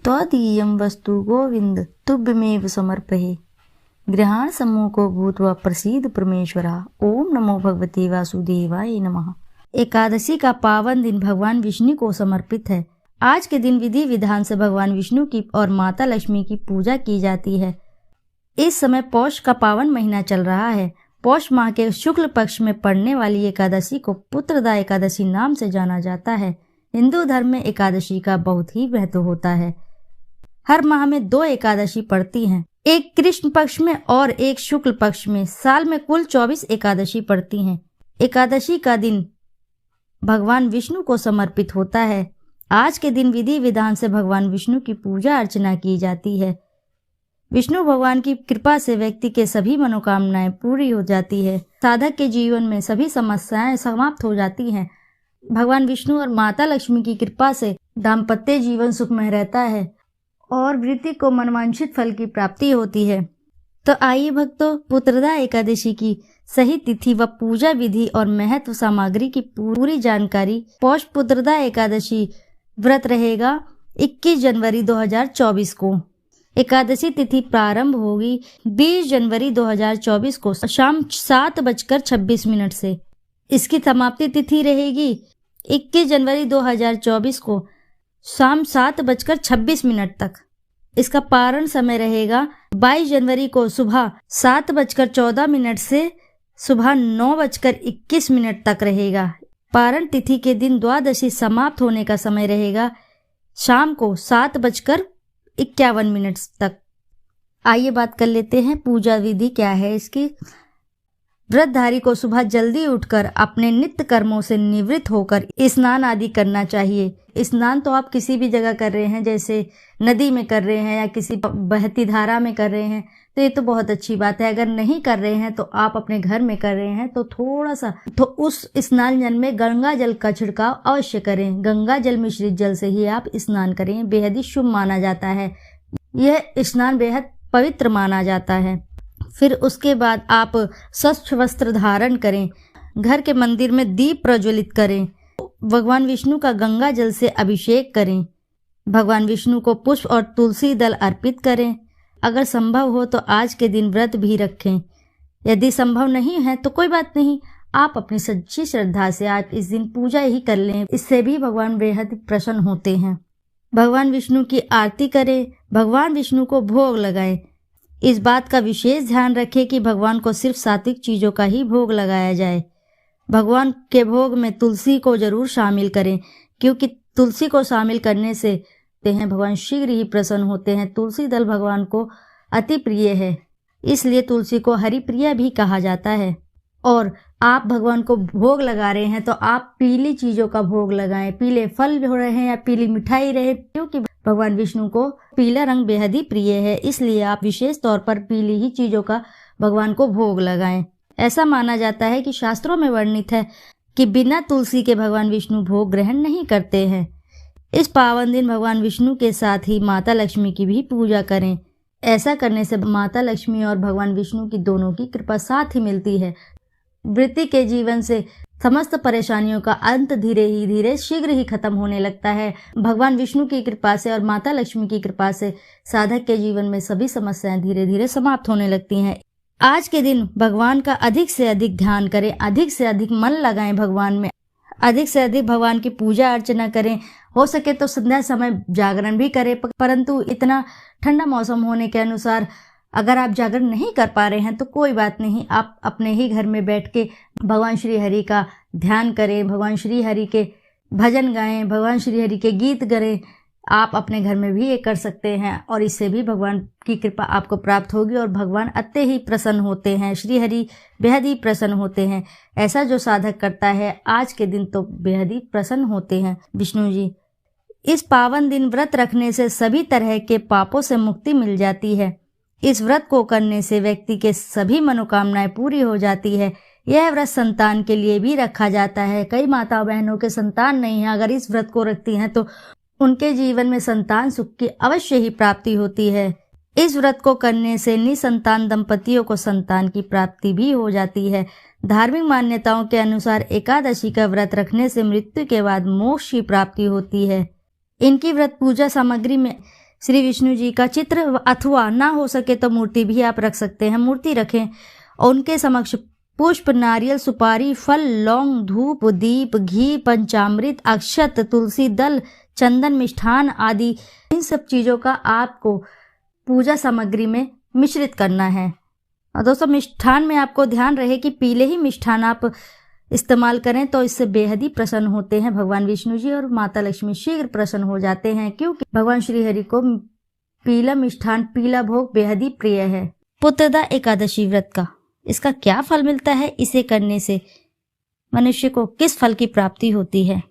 त्वदीयं वस्तु गोविंद तुभ्यमेव समर्पये। गृहाण सम्मुखो भूत्वा प्रसीद परमेश्वरा। ओम नमो भगवते वासुदेवाय नमः। एकादशी का पावन दिन भगवान विष्णु को समर्पित है। आज के दिन विधि विधान से भगवान विष्णु की और माता लक्ष्मी की पूजा की जाती है। इस समय पौष का पावन महीना चल रहा है। पौष माह के शुक्ल पक्ष में पड़ने वाली एकादशी को पुत्रदा एकादशी नाम से जाना जाता है। हिंदू धर्म में एकादशी का बहुत ही महत्व होता है। हर माह में 2 एकादशी पड़ती हैं, एक कृष्ण पक्ष में और एक शुक्ल पक्ष में। साल में कुल 24 एकादशी पड़ती हैं। एकादशी का दिन भगवान विष्णु को समर्पित होता है। आज के दिन विधि विधान से भगवान विष्णु की पूजा अर्चना की जाती है। विष्णु भगवान की कृपा से व्यक्ति के सभी मनोकामनाएं पूरी हो जाती है। साधक के जीवन में सभी समस्याएं समाप्त हो जाती हैं। भगवान विष्णु और माता लक्ष्मी की कृपा से दाम्पत्य जीवन सुखमय रहता है और वृत्ति को मनवांछित फल की प्राप्ति होती है। तो आइए भक्तों, पुत्रदा एकादशी की सही तिथि व पूजा विधि और महत्व सामग्री की पूरी जानकारी। पौष पुत्रदा एकादशी व्रत रहेगा 21 जनवरी 2024 को। एकादशी तिथि प्रारंभ होगी 20 जनवरी 2024 को शाम 7:26 से। इसकी समाप्ति तिथि रहेगी 21 जनवरी 2024 को शाम 7:26 तक। इसका पारण समय रहेगा 22 जनवरी को सुबह 7:14 से सुबह 9:21 तक रहेगा। पारण तिथि के दिन द्वादशी समाप्त होने का समय रहेगा शाम को 7:51 तक। आइए बात कर लेते हैं पूजा विधि क्या है इसकी। व्रतधारी को सुबह जल्दी उठकर अपने नित्य कर्मों से निवृत्त होकर स्नान आदि करना चाहिए। स्नान तो आप किसी भी जगह कर रहे हैं, जैसे नदी में कर रहे हैं या किसी बहती धारा में कर रहे हैं, तो ये तो बहुत अच्छी बात है। अगर नहीं कर रहे हैं तो आप अपने घर में कर रहे हैं तो थोड़ा सा तो उस स्नान जल में गंगा जल का छिड़काव अवश्य करें। गंगा जल मिश्रित जल से ही आप स्नान करें, बेहद ही शुभ माना जाता है। यह स्नान बेहद पवित्र माना जाता है। फिर उसके बाद आप स्वच्छ वस्त्र धारण करें, घर के मंदिर में दीप प्रज्वलित करें, भगवान विष्णु का गंगा जल से अभिषेक करें, भगवान विष्णु को पुष्प और तुलसी दल अर्पित करें। अगर संभव हो तो आज के दिन व्रत भी रखें। यदि संभव नहीं है तो कोई बात नहीं, आप अपनी सच्ची श्रद्धा से आज इस दिन पूजा ही कर लें। इससे भी भगवान बेहद प्रसन्न होते हैं। भगवान विष्णु की आरती करें, भगवान विष्णु को भोग लगाएं। इस बात का विशेष ध्यान रखें कि भगवान को सिर्फ सात्विक चीज़ों का ही भोग लगाया जाए। भगवान के भोग में तुलसी को जरूर शामिल करें, क्योंकि तुलसी को शामिल करने से भगवान शीघ्र ही प्रसन्न होते हैं। तुलसी दल भगवान को अति प्रिय है, इसलिए तुलसी को हरि प्रिय भी कहा जाता है। और आप भगवान को भोग लगा रहे हैं तो आप पीली चीज़ों का भोग लगाएं। पीले फल हो रहे हैं या पीली मिठाई रहे, क्योंकि भगवान विष्णु को पीला रंग बेहद ही प्रिय है, इसलिए आप विशेष तौर पर पीली ही चीज़ों का भगवान को भोग लगाएं। ऐसा माना जाता है कि शास्त्रों में वर्णित है कि बिना तुलसी के भगवान विष्णु भोग ग्रहण नहीं करते हैं। इस पावन दिन भगवान विष्णु के साथ ही माता लक्ष्मी की भी पूजा करें। ऐसा करने से माता लक्ष्मी और भगवान विष्णु की दोनों की कृपा साथ ही मिलती है। वृत्ति के जीवन से समस्त परेशानियों का अंत धीरे धीरे शीघ्र ही खत्म होने लगता है। भगवान विष्णु की कृपा से और माता लक्ष्मी की कृपा से साधक के जीवन में सभी समस्याएं धीरे धीरे समाप्त होने लगती हैं। आज के दिन भगवान का अधिक से अधिक ध्यान करें, अधिक से अधिक मन लगाएं भगवान में, अधिक से अधिक भगवान की पूजा अर्चना करें। हो सके तो संध्या समय जागरण भी करें, परंतु इतना ठंडा मौसम होने के अनुसार अगर आप जागरण नहीं कर पा रहे हैं तो कोई बात नहीं, आप अपने ही घर में बैठ के भगवान श्री हरि का ध्यान करें, भगवान श्री हरि के भजन गाएं, भगवान श्री हरि के गीत करें। आप अपने घर में भी ये कर सकते हैं और इससे भी भगवान की कृपा आपको प्राप्त होगी और भगवान अत्य ही प्रसन्न होते हैं। श्री हरि बेहद ही प्रसन्न होते हैं। ऐसा जो साधक करता है आज के दिन तो बेहद ही प्रसन्न होते हैं विष्णु जी। इस पावन दिन व्रत रखने से सभी तरह के पापों से मुक्ति मिल जाती है। इस व्रत को करने से व्यक्ति के सभी मनोकामनाएं पूरी हो जाती है। यह व्रत संतान के लिए भी रखा जाता है। कई माता बहनों के संतान नहीं है, अगर इस व्रत को रखती हैं तो उनके जीवन में संतान सुख की अवश्य ही प्राप्ति होती है। इस व्रत को करने से निसंतान दंपतियों को संतान की प्राप्ति भी हो जाती है। धार्मिक मान्यताओं के अनुसार एकादशी का व्रत रखने से मृत्यु के बाद मोक्ष की प्राप्ति होती है। इनकी व्रत पूजा सामग्री में श्री विष्णु जी का चित्र अथवा ना हो सके तो मूर्ति भी आप रख सकते हैं। मूर्ति रखें और उनके समक्ष पुष्प, नारियल, सुपारी, फल, लौंग, धूप, दीप, घी, पंचामृत, अक्षत, तुलसी दल, चंदन, मिष्ठान आदि इन सब चीज़ों का आपको पूजा सामग्री में मिश्रित करना है। और दोस्तों, मिष्ठान में आपको ध्यान रहे कि पीले ही मिष्ठान आप इस्तेमाल करें, तो इससे बेहद ही प्रसन्न होते हैं भगवान विष्णु जी, और माता लक्ष्मी शीघ्र प्रसन्न हो जाते हैं, क्योंकि भगवान श्री हरि को पीला मिष्ठान, पीला भोग बेहद ही प्रिय है। पुत्रदा एकादशी व्रत का इसका क्या फल मिलता है, इसे करने से मनुष्य को किस फल की प्राप्ति होती है।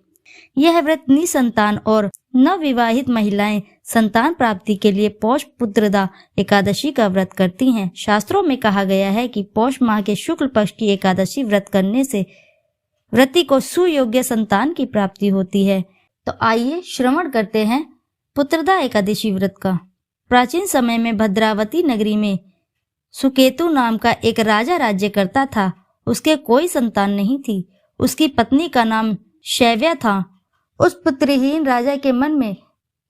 यह व्रत निसंतान और नवविवाहित महिलाएं संतान प्राप्ति के लिए पौष पुत्रदा एकादशी का व्रत करती हैं। शास्त्रों में कहा गया है कि पौष माह के शुक्ल पक्ष की एकादशी व्रत करने से व्रती को सुयोग्य संतान की प्राप्ति होती है। तो आइए श्रवण करते हैं पुत्रदा एकादशी व्रत का। प्राचीन समय में भद्रावती नगरी में सुकेतु नाम का एक राजा राज्य करता था। उसके कोई संतान नहीं थी। उसकी पत्नी का नाम शैव्या था। उस पुत्रहीन राजा के मन में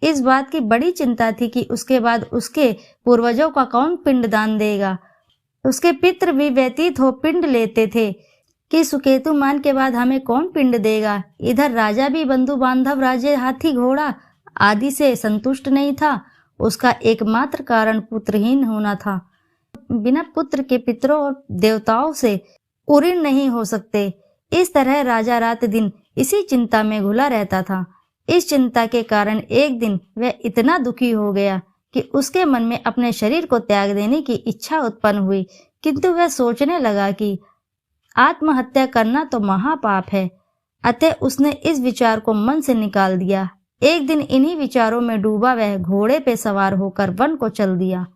इस बात की बड़ी चिंता थी कि उसके बाद उसके पूर्वजों का कौन पिंडदान देगा। उसके पितृ भी व्यतीत हो पिंड लेते थे कि सुकेतु मान के बाद हमें कौन पिंड देगा। इधर राजा भी बंधु बांधव, राज्य, हाथी, घोड़ा आदि से संतुष्ट नहीं था। उसका एकमात्र कारण पुत्रहीन होना था। बिना पुत्र के पितरों और देवताओं से उऋण नहीं हो सकते। इस तरह राजा रात दिन इसी चिंता में घुला रहता था। इस चिंता के कारण एक दिन वह इतना दुखी हो गया कि उसके मन में अपने शरीर को त्याग देने की इच्छा उत्पन्न हुई, किंतु वह सोचने लगा कि आत्महत्या करना तो महापाप है। अतः उसने इस विचार को मन से निकाल दिया। एक दिन इन्हीं विचारों में डूबा वह घोड़े पे सवार होकर वन को चल दिया।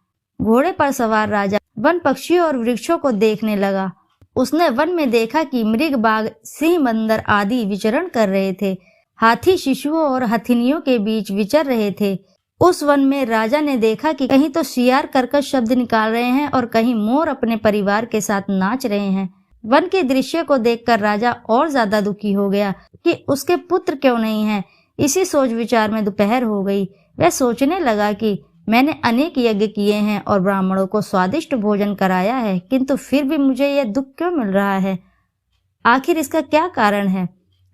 घोड़े पर सवार राजा वन पक्षियों और वृक्षों को देखने लगा। उसने वन में देखा कि मृग, बाघ, सिंह, बंदर आदि विचरण कर रहे थे। हाथी शिशुओं और हथिनियों के बीच विचर रहे थे। उस वन में राजा ने देखा कि कहीं तो शियार कर्कश शब्द निकाल रहे हैं और कहीं मोर अपने परिवार के साथ नाच रहे हैं। वन के दृश्य को देखकर राजा और ज्यादा दुखी हो गया कि उसके पुत्र क्यों नहीं है। इसी सोच विचार में दोपहर हो गई। वह सोचने लगा कि मैंने अनेक यज्ञ किए हैं और ब्राह्मणों को स्वादिष्ट भोजन कराया है, किंतु फिर भी मुझे यह दुख क्यों मिल रहा है। आखिर इसका क्या कारण है।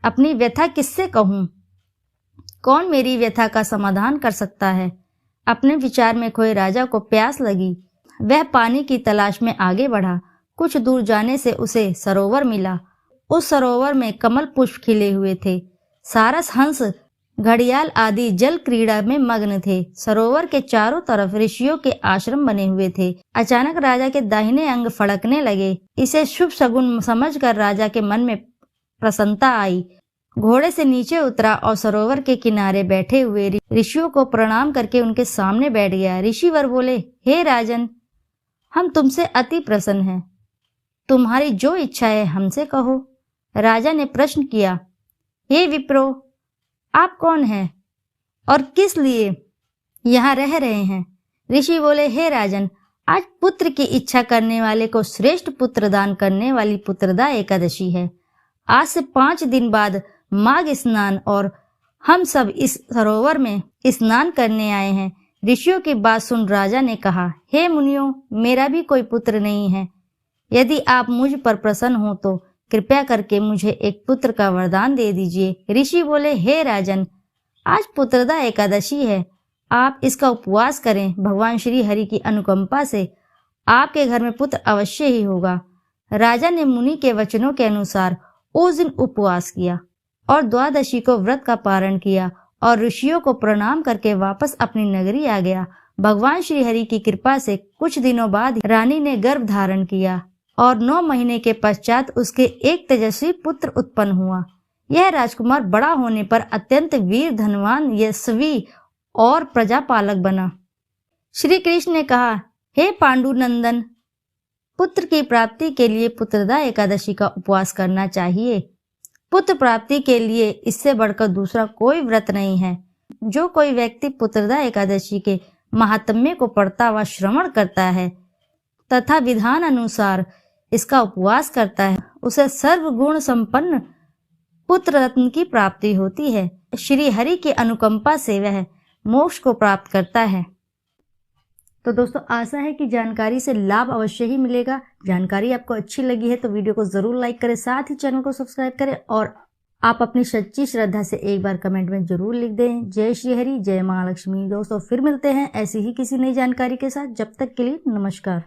अपनी व्यथा किससे कहूं। कौन मेरी व्यथा का समाधान कर सकता है। अपने विचार में खोए राजा को प्यास लगी। वह पानी की तलाश में आगे बढ़ा। कुछ दूर जाने से उसे सरोवर मिला। उस सरोवर में कमल पुष्प खिले हुए थे। सारस, हंस, घड़ियाल आदि जल क्रीड़ा में मग्न थे। सरोवर के चारों तरफ ऋषियों के आश्रम बने हुए थे। अचानक राजा के दाहिने अंग फड़कने लगे। इसे शुभ शगुन समझकर राजा के मन में प्रसन्नता आई। घोड़े से नीचे उतरा और सरोवर के किनारे बैठे हुए ऋषियों को प्रणाम करके उनके सामने बैठ गया। ऋषिवर बोले, हे राजन, हम तुमसे अति प्रसन्न हैं। तुम्हारी जो इच्छा है हमसे कहो। राजा ने प्रश्न किया, हे विप्रो, आप कौन हैं और किस लिए यहाँ रह रहे हैं। ऋषि बोले, हे राजन, आज पुत्र की इच्छा करने वाले को श्रेष्ठ पुत्र दान करने वाली पुत्रदा एकादशी है। आज से 5 दिन बाद माघ स्नान और हम सब इस सरोवर में स्नान करने आए हैं। ऋषियों की बात सुन राजा ने कहा, हे मुनियों, मेरा भी कोई पुत्र नहीं है। यदि आप मुझ पर प्रसन्न हो तो कृपया करके मुझे एक पुत्र का वरदान दे दीजिए। ऋषि बोले, हे राजन, आज पुत्रदा एकादशी है। आप इसका उपवास करें। भगवान श्री हरि की अनुकंपा से आपके घर में पुत्र अवश्य ही होगा। राजा ने मुनि के वचनों के अनुसार उस दिन उपवास किया और द्वादशी को व्रत का पारण किया और ऋषियों को प्रणाम करके वापस अपनी नगरी आ गया। भगवान श्री हरि की कृपा से कुछ दिनों बाद रानी ने गर्भ धारण किया और 9 महीने के पश्चात उसके एक तेजस्वी पुत्र उत्पन्न हुआ। यह राजकुमार बड़ा होने पर अत्यंत वीर, धनवान, यशस्वी और प्रजापालक बना। श्री कृष्ण ने कहा, हे पांडुनंदन, पुत्र की प्राप्ति के लिए पुत्रदा एकादशी का उपवास करना चाहिए। पुत्र प्राप्ति के लिए इससे बढ़कर दूसरा कोई व्रत नहीं है। जो कोई व्यक्ति पुत्रदा एकादशी के महात्म्य को पढ़ता व श्रवण करता है तथा विधान अनुसार इसका उपवास करता है, उसे सर्वगुण संपन्न पुत्र रत्न की प्राप्ति होती है। श्री हरि की अनुकंपा से वह मोक्ष को प्राप्त करता है। तो दोस्तों आशा है कि जानकारी से लाभ अवश्य ही मिलेगा। जानकारी आपको अच्छी लगी है तो वीडियो को ज़रूर लाइक करें, साथ ही चैनल को सब्सक्राइब करें और आप अपनी सच्ची श्रद्धा से एक बार कमेंट में जरूर लिख दें। जय श्री हरि, जय महालक्ष्मी। दोस्तों फिर मिलते हैं ऐसी ही किसी नई जानकारी के साथ। जब तक के लिए नमस्कार।